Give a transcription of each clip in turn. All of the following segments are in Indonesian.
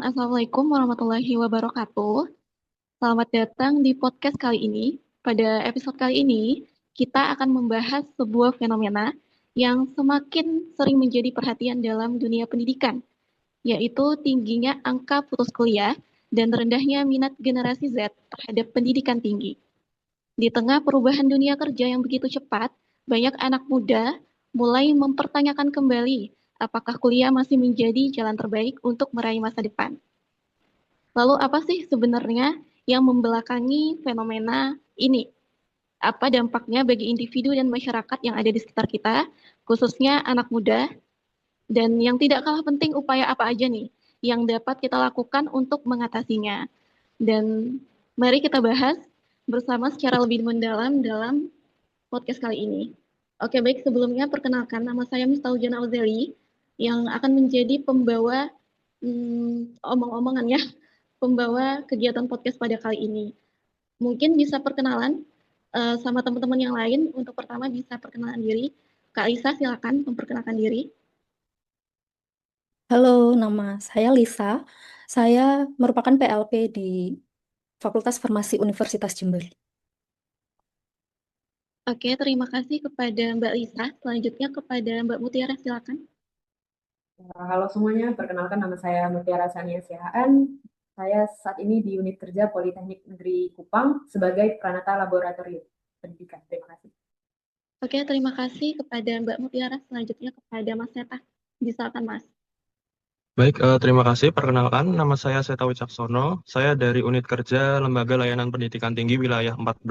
Assalamualaikum warahmatullahi wabarakatuh. Selamat datang di podcast kali ini. Pada episode kali ini, kita akan membahas sebuah fenomena yang semakin sering menjadi perhatian dalam dunia pendidikan, yaitu tingginya angka putus kuliah dan rendahnya minat generasi Z terhadap pendidikan tinggi. Di tengah perubahan dunia kerja yang begitu cepat, banyak anak muda mulai mempertanyakan kembali apakah kuliah masih menjadi jalan terbaik untuk meraih masa depan. Lalu apa sih sebenarnya yang membelakangi fenomena ini? Apa dampaknya bagi individu dan masyarakat yang ada di sekitar kita, khususnya anak muda, dan yang tidak kalah penting upaya apa aja nih yang dapat kita lakukan untuk mengatasinya. Dan mari kita bahas bersama secara lebih mendalam dalam podcast kali ini. Oke, baik, sebelumnya perkenalkan nama saya Mistaujana Ozeli yang akan menjadi pembawa omong-omongan ya, pembawa kegiatan podcast pada kali ini. Mungkin bisa perkenalan sama teman-teman yang lain. Untuk pertama bisa perkenalan diri. Kak Lisa, silakan memperkenalkan diri. Halo, nama saya Lisa. Saya merupakan PLP di Fakultas Farmasi Universitas Jember. Oke, terima kasih kepada Mbak Lisa. Selanjutnya kepada Mbak Mutiara, silakan. Halo semuanya, perkenalkan nama saya Mutiara Sania Sihaan. Saya saat ini di unit kerja Politeknik Negeri Kupang sebagai Pranata Laboratorium Pendidikan. Terima kasih. Oke, terima kasih kepada Mbak Mutiara. Selanjutnya kepada Mas Seta. Silakan, Mas. Baik, terima kasih. Perkenalkan, nama saya Seta Wicaksono. Saya dari Unit Kerja Lembaga Layanan Pendidikan Tinggi Wilayah 14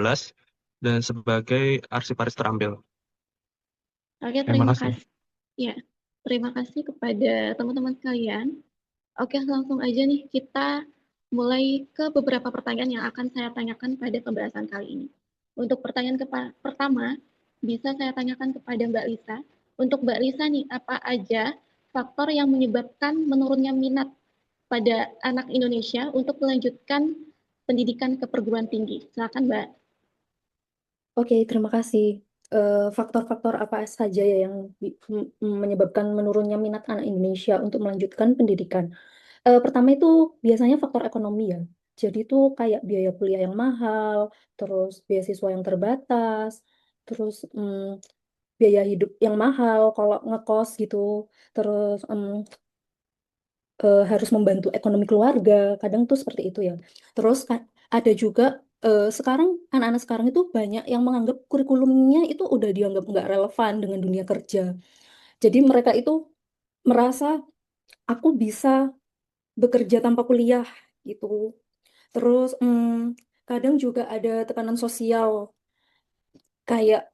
dan sebagai arsiparis terampil. Oke, Terima terima kasih. kasih. Ya, terima kasih kepada teman-teman sekalian. Oke, langsung aja nih kita mulai ke beberapa pertanyaan yang akan saya tanyakan pada pembahasan kali ini. Untuk pertanyaan pertama, bisa saya tanyakan kepada Mbak Lisa. Untuk Mbak Lisa nih, apa aja faktor yang menyebabkan menurunnya minat pada anak Indonesia untuk melanjutkan pendidikan ke perguruan tinggi? Silakan, Mbak. Oke, terima kasih. Faktor-faktor apa saja ya yang menyebabkan menurunnya minat anak Indonesia untuk melanjutkan pendidikan? Pertama itu biasanya faktor ekonomi ya. Jadi itu kayak biaya kuliah yang mahal, terus beasiswa yang terbatas, terus biaya hidup yang mahal kalau ngekos gitu, terus harus membantu ekonomi keluarga, kadang tuh seperti itu ya. Terus ada juga sekarang anak-anak sekarang itu banyak yang menganggap kurikulumnya itu udah dianggap nggak relevan dengan dunia kerja. Jadi mereka itu merasa aku bisa bekerja tanpa kuliah gitu. Terus kadang juga ada tekanan sosial kayak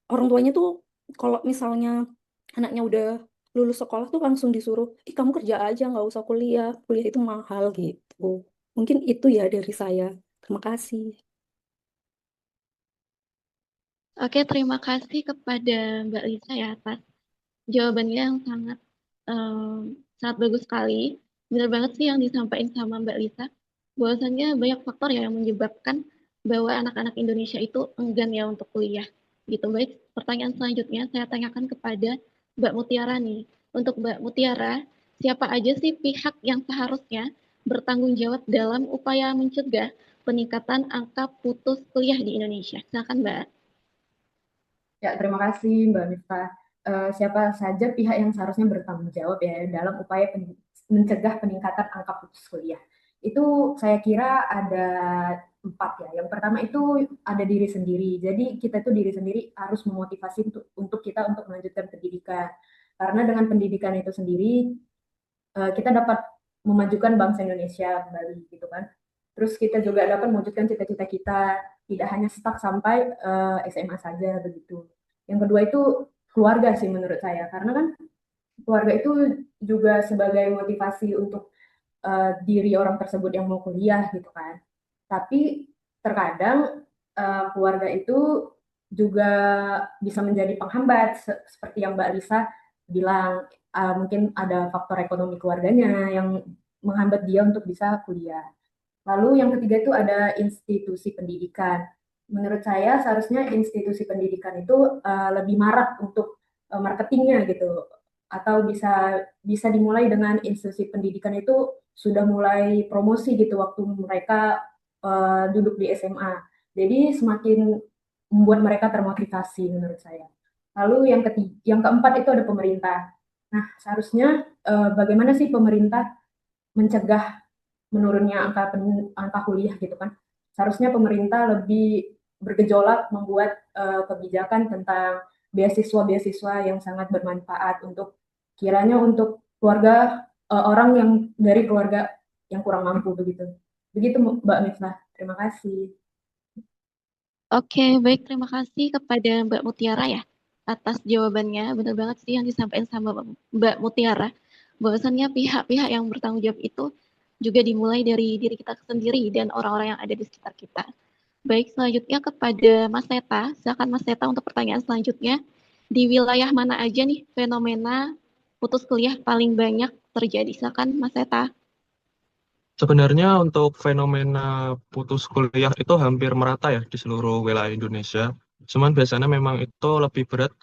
orang tuanya tuh kalau misalnya anaknya udah lulus sekolah tuh langsung disuruh, ih kamu kerja aja nggak usah kuliah, kuliah itu mahal gitu. Mungkin itu ya dari saya. Terima kasih. Oke, terima kasih kepada Mbak Lisa ya atas jawabannya yang sangat bagus sekali. Benar banget sih yang disampaikan sama Mbak Lisa. Bahwasannya banyak faktor ya yang menyebabkan bahwa anak-anak Indonesia itu enggan ya untuk kuliah. Gitu. Baik, pertanyaan selanjutnya saya tanyakan kepada Mbak Mutiara nih. Untuk Mbak Mutiara, siapa aja sih pihak yang seharusnya bertanggung jawab dalam upaya mencegah peningkatan angka putus kuliah di Indonesia? Silakan Mbak. Ya, terima kasih Mbak Miftah. Siapa saja pihak yang seharusnya bertanggung jawab ya dalam upaya mencegah peningkatan angka putus kuliah? Itu saya kira ada 4 ya. Yang pertama itu ada diri sendiri. Jadi kita tuh diri sendiri harus memotivasi untuk kita untuk melanjutkan pendidikan. Karena dengan pendidikan itu sendiri kita dapat memajukan bangsa Indonesia kembali gitu kan. Terus kita juga dapat mewujudkan cita-cita kita, tidak hanya stuck sampai SMA saja begitu. Yang kedua itu keluarga sih menurut saya, karena kan keluarga itu juga sebagai motivasi untuk diri orang tersebut yang mau kuliah gitu kan. Tapi terkadang keluarga itu juga bisa menjadi penghambat seperti yang Mbak Lisa bilang, mungkin ada faktor ekonomi keluarganya yang menghambat dia untuk bisa kuliah. Lalu yang ketiga itu ada institusi pendidikan. Menurut saya seharusnya institusi pendidikan itu lebih marak untuk marketingnya gitu. atau bisa bisa dimulai dengan institusi pendidikan itu sudah mulai promosi gitu waktu mereka duduk di SMA. Jadi semakin membuat mereka termotivasi menurut saya. Lalu yang keempat itu ada pemerintah. Nah, seharusnya bagaimana sih pemerintah mencegah menurunnya angka kuliah gitu kan? Seharusnya pemerintah lebih bergejolak membuat kebijakan tentang beasiswa-beasiswa yang sangat bermanfaat untuk kiranya untuk keluarga orang yang dari keluarga yang kurang mampu begitu. Begitu Mbak Miftah. Terima kasih. Oke, baik. Terima kasih kepada Mbak Mutiara ya atas jawabannya. Benar banget sih yang disampaikan sama Mbak Mutiara. Bahwasannya pihak-pihak yang bertanggung jawab itu juga dimulai dari diri kita sendiri dan orang-orang yang ada di sekitar kita. Baik, selanjutnya kepada Mas Teta. Silakan Mas Teta untuk pertanyaan selanjutnya. Di wilayah mana aja nih fenomena putus kuliah paling banyak terjadi? Silakan Mas Teta. Sebenarnya untuk fenomena putus kuliah itu hampir merata ya di seluruh wilayah Indonesia. Cuman biasanya memang itu lebih berat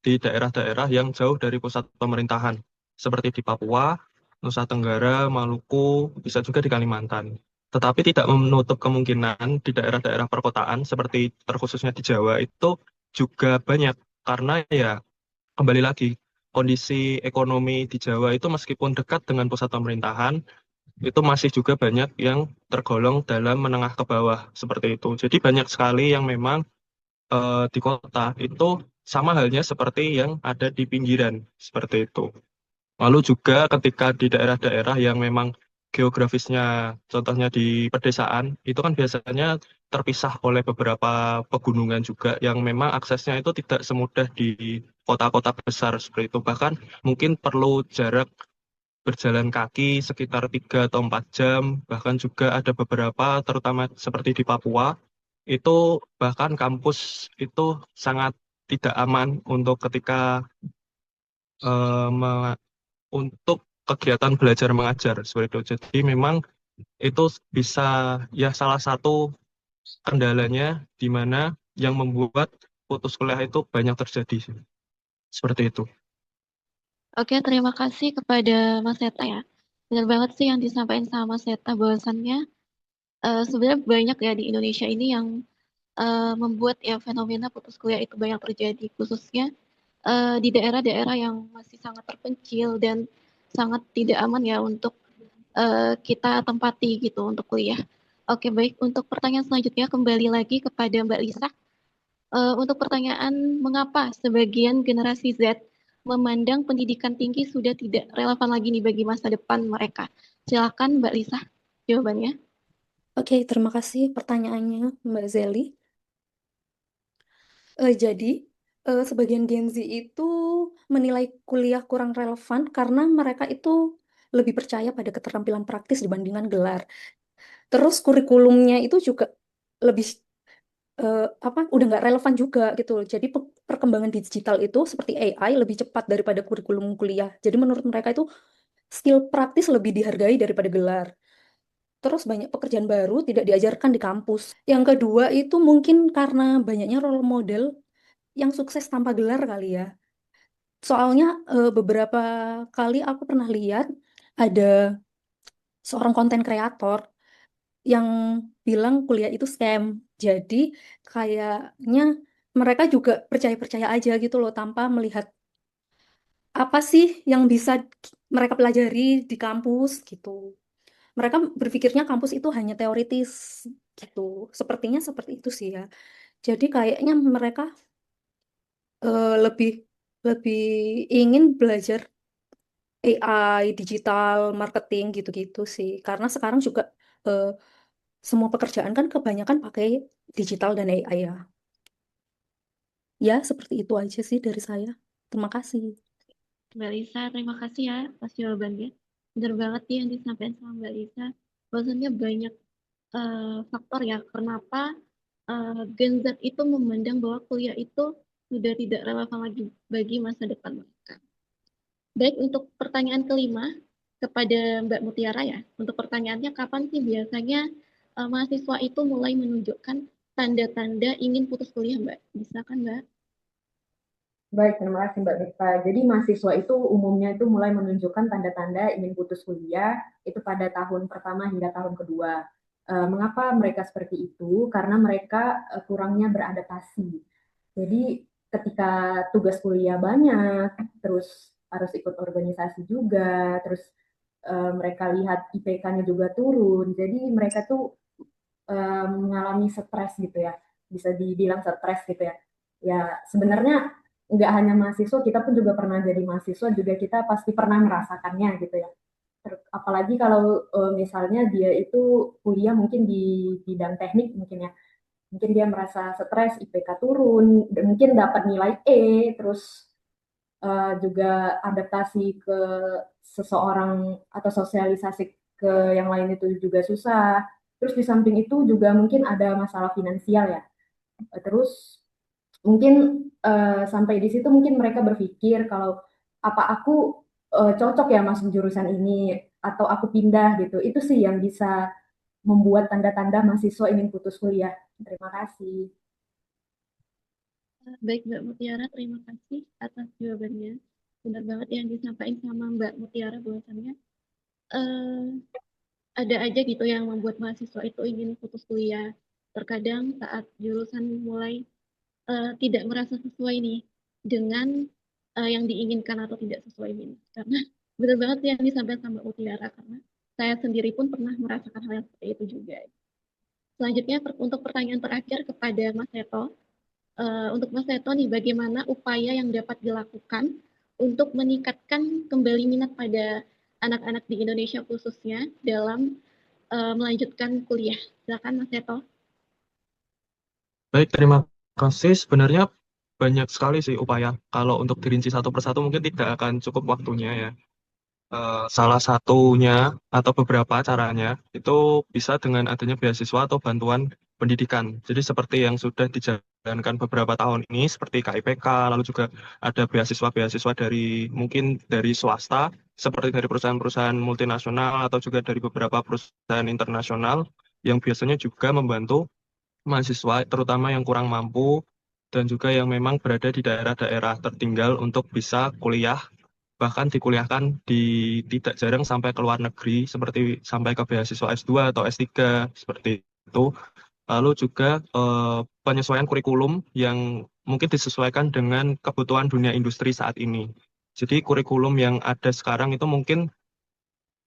di daerah-daerah yang jauh dari pusat pemerintahan, seperti di Papua, Nusa Tenggara, Maluku, bisa juga di Kalimantan. Tetapi tidak menutup kemungkinan di daerah-daerah perkotaan, seperti terkhususnya di Jawa, itu juga banyak. Karena ya, kembali lagi, kondisi ekonomi di Jawa itu meskipun dekat dengan pusat pemerintahan, itu masih juga banyak yang tergolong dalam menengah ke bawah seperti itu. Jadi banyak sekali yang memang di kota itu sama halnya seperti yang ada di pinggiran seperti itu. Lalu juga ketika di daerah-daerah yang memang geografisnya, contohnya di pedesaan, itu kan biasanya terpisah oleh beberapa pegunungan juga yang memang aksesnya itu tidak semudah di kota-kota besar seperti itu. Bahkan mungkin perlu jarak berjalan kaki sekitar 3 atau 4 jam, bahkan juga ada beberapa, terutama seperti di Papua, itu bahkan kampus itu sangat tidak aman untuk ketika untuk kegiatan belajar mengajar seperti itu. Jadi memang itu bisa ya salah satu kendalanya di mana yang membuat putus kuliah itu banyak terjadi seperti itu. Oke, terima kasih kepada Mas Seta ya. Benar banget sih yang disampaikan sama Mas Seta bahwasannya sebenarnya banyak ya di Indonesia ini yang membuat ya fenomena putus kuliah itu banyak terjadi, khususnya di daerah-daerah yang masih sangat terpencil dan sangat tidak aman ya untuk kita tempati gitu untuk kuliah. Oke, baik. Untuk pertanyaan selanjutnya kembali lagi kepada Mbak Lisa. Untuk pertanyaan mengapa sebagian generasi Z memandang pendidikan tinggi sudah tidak relevan lagi nih bagi masa depan mereka. Silakan Mbak Lisa jawabannya. Oke, terima kasih pertanyaannya Mbak Zeli. Jadi, sebagian Gen Z itu menilai kuliah kurang relevan karena mereka itu lebih percaya pada keterampilan praktis dibandingkan gelar. Terus kurikulumnya itu juga lebih udah nggak relevan juga gitu loh. Jadi perkembangan digital itu seperti AI lebih cepat daripada kurikulum kuliah. Jadi menurut mereka itu skill praktis lebih dihargai daripada gelar. Terus banyak pekerjaan baru tidak diajarkan di kampus. Yang kedua itu mungkin karena banyaknya role model yang sukses tanpa gelar kali ya. Soalnya beberapa kali aku pernah lihat ada seorang konten kreator yang bilang kuliah itu scam. Jadi kayaknya mereka juga percaya-percaya aja gitu loh tanpa melihat apa sih yang bisa mereka pelajari di kampus gitu. Mereka berpikirnya kampus itu hanya teoritis gitu. Sepertinya seperti itu sih ya. Jadi kayaknya mereka lebih lebih ingin belajar AI, digital, marketing gitu-gitu sih. Karena sekarang juga eh, semua pekerjaan kan kebanyakan pakai digital dan AI ya. Ya, seperti itu aja sih dari saya. Terima kasih. Mbak Lisa, terima kasih ya atas jawabannya. Benar banget sih yang disampaikan sama Mbak Lisa. Bahwasannya banyak faktor ya kenapa Gen Z itu memandang bahwa kuliah itu sudah tidak relevan lagi bagi masa depan mereka. Baik, untuk pertanyaan kelima kepada Mbak Mutiara ya. Untuk pertanyaannya, kapan sih biasanya mahasiswa itu mulai menunjukkan tanda-tanda ingin putus kuliah, Mbak? Bisa kan, Mbak? Baik, terima kasih Mbak Mita. Jadi mahasiswa itu umumnya itu mulai menunjukkan tanda-tanda ingin putus kuliah itu pada tahun pertama hingga tahun kedua. Mengapa mereka seperti itu? Karena mereka kurangnya beradaptasi. Jadi ketika tugas kuliah banyak, terus harus ikut organisasi juga, terus mereka lihat IPK-nya juga turun. Jadi mereka tuh mengalami stres gitu ya, bisa dibilang stres gitu ya. Ya sebenarnya nggak hanya mahasiswa, kita pun juga pernah jadi mahasiswa, juga kita pasti pernah merasakannya gitu ya. Apalagi kalau misalnya dia itu kuliah mungkin di bidang teknik mungkin ya, mungkin dia merasa stres, IPK turun, mungkin dapat nilai E, terus juga adaptasi ke seseorang atau sosialisasi ke yang lain itu juga susah. Terus di samping itu juga mungkin ada masalah finansial ya. Terus mungkin sampai di situ mungkin mereka berpikir kalau apa aku cocok ya masuk jurusan ini atau aku pindah gitu. Itu sih yang bisa membuat tanda-tanda mahasiswa ingin putus kuliah. Terima kasih. Baik Mbak Mutiara, terima kasih atas jawabannya. Benar banget yang disampaikan sama Mbak Mutiara bahwasannya eh, ada aja gitu yang membuat mahasiswa itu ingin putus kuliah. Terkadang saat jurusan mulai tidak merasa sesuai nih dengan yang diinginkan atau tidak sesuai minat. Karena benar banget yang disampaikan sama Mbak Mutiara, karena saya sendiri pun pernah merasakan hal yang seperti itu juga. Selanjutnya untuk pertanyaan terakhir kepada Mas Seto. Untuk Mas Seto nih, bagaimana upaya yang dapat dilakukan untuk meningkatkan kembali minat pada anak-anak di Indonesia khususnya dalam melanjutkan kuliah? Silakan Mas Seto. Baik, terima kasih. Sebenarnya banyak sekali sih upaya. Kalau untuk dirinci satu persatu mungkin tidak akan cukup waktunya ya. Salah satunya atau beberapa caranya itu bisa dengan adanya beasiswa atau bantuan pendidikan. Jadi seperti yang sudah dijalankan beberapa tahun ini, seperti KIPK, lalu juga ada beasiswa-beasiswa dari mungkin dari swasta, seperti dari perusahaan-perusahaan multinasional atau juga dari beberapa perusahaan internasional yang biasanya juga membantu mahasiswa, terutama yang kurang mampu dan juga yang memang berada di daerah-daerah tertinggal untuk bisa kuliah, bahkan dikuliahkan di tidak jarang sampai ke luar negeri, seperti sampai ke beasiswa S2 atau S3, seperti itu. Lalu juga penyesuaian kurikulum yang mungkin disesuaikan dengan kebutuhan dunia industri saat ini. Jadi kurikulum yang ada sekarang itu mungkin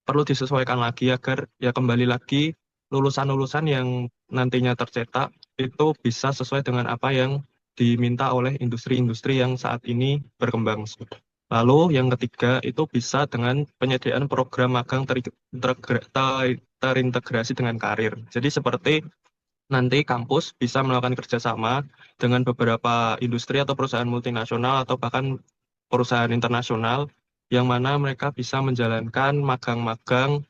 perlu disesuaikan lagi agar ya kembali lagi lulusan-lulusan yang nantinya tercetak itu bisa sesuai dengan apa yang diminta oleh industri-industri yang saat ini berkembang. Lalu yang ketiga itu bisa dengan penyediaan program magang terintegrasi dengan karir. Jadi seperti nanti kampus bisa melakukan kerjasama dengan beberapa industri atau perusahaan multinasional atau bahkan perusahaan internasional yang mana mereka bisa menjalankan magang-magang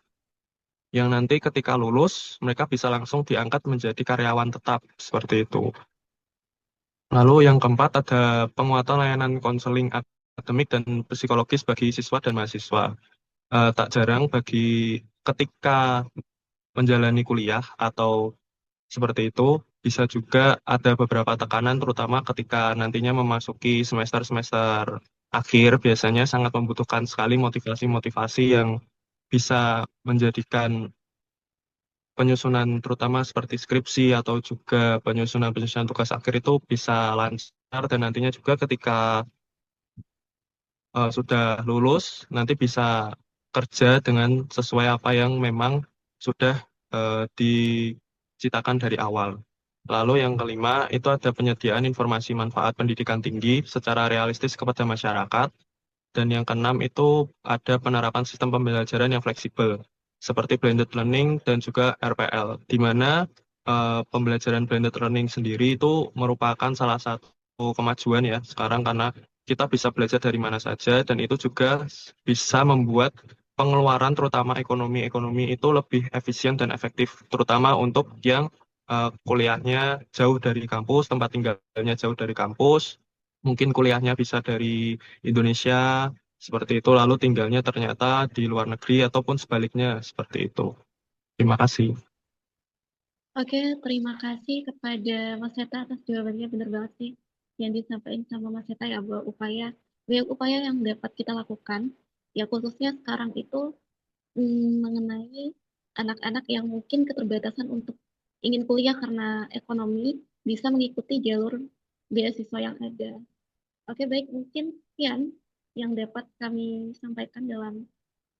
yang nanti ketika lulus mereka bisa langsung diangkat menjadi karyawan tetap seperti itu. Lalu yang keempat ada penguatan layanan konseling akademik dan psikologis bagi siswa dan mahasiswa. Tak jarang bagi ketika menjalani kuliah atau seperti itu bisa juga ada beberapa tekanan terutama ketika nantinya memasuki semester-semester akhir biasanya sangat membutuhkan sekali motivasi-motivasi yang bisa menjadikan penyusunan terutama seperti skripsi atau juga penyusunan-penyusunan tugas akhir itu bisa lancar dan nantinya juga ketika sudah lulus nanti bisa kerja dengan sesuai apa yang memang sudah diciptakan dari awal. Lalu yang kelima itu ada penyediaan informasi manfaat pendidikan tinggi secara realistis kepada masyarakat. Dan yang keenam itu ada penerapan sistem pembelajaran yang fleksibel, seperti blended learning dan juga RPL, di mana pembelajaran blended learning sendiri itu merupakan salah satu kemajuan ya sekarang karena kita bisa belajar dari mana saja dan itu juga bisa membuat pengeluaran terutama ekonomi-ekonomi itu lebih efisien dan efektif, terutama untuk yang kuliahnya jauh dari kampus, tempat tinggalnya jauh dari kampus, mungkin kuliahnya bisa dari Indonesia seperti itu, lalu tinggalnya ternyata di luar negeri ataupun sebaliknya seperti itu. Terima kasih. Oke, terima kasih kepada Mas Seto atas jawabannya, benar banget sih. yang disampaikan sama Mas Seta ya, bahwa banyak upaya yang dapat kita lakukan, ya khususnya sekarang itu mengenai anak-anak yang mungkin keterbatasan untuk ingin kuliah karena ekonomi, bisa mengikuti jalur beasiswa yang ada. Oke, baik, mungkin sekian yang dapat kami sampaikan dalam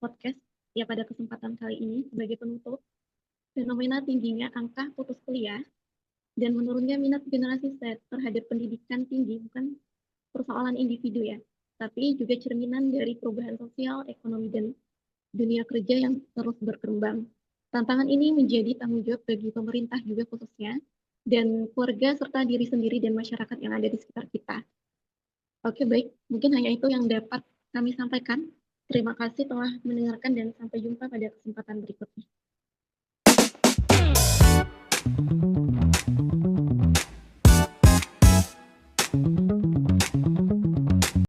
podcast ya pada kesempatan kali ini. Sebagai penutup, fenomena tingginya angka putus kuliah dan menurunnya minat generasi Z terhadap pendidikan tinggi bukan persoalan individu ya, tapi juga cerminan dari perubahan sosial, ekonomi, dan dunia kerja yang terus berkembang. Tantangan ini menjadi tanggung jawab bagi pemerintah juga khususnya, dan keluarga serta diri sendiri dan masyarakat yang ada di sekitar kita. Oke, baik. Mungkin hanya itu yang dapat kami sampaikan. Terima kasih telah mendengarkan dan sampai jumpa pada kesempatan berikutnya.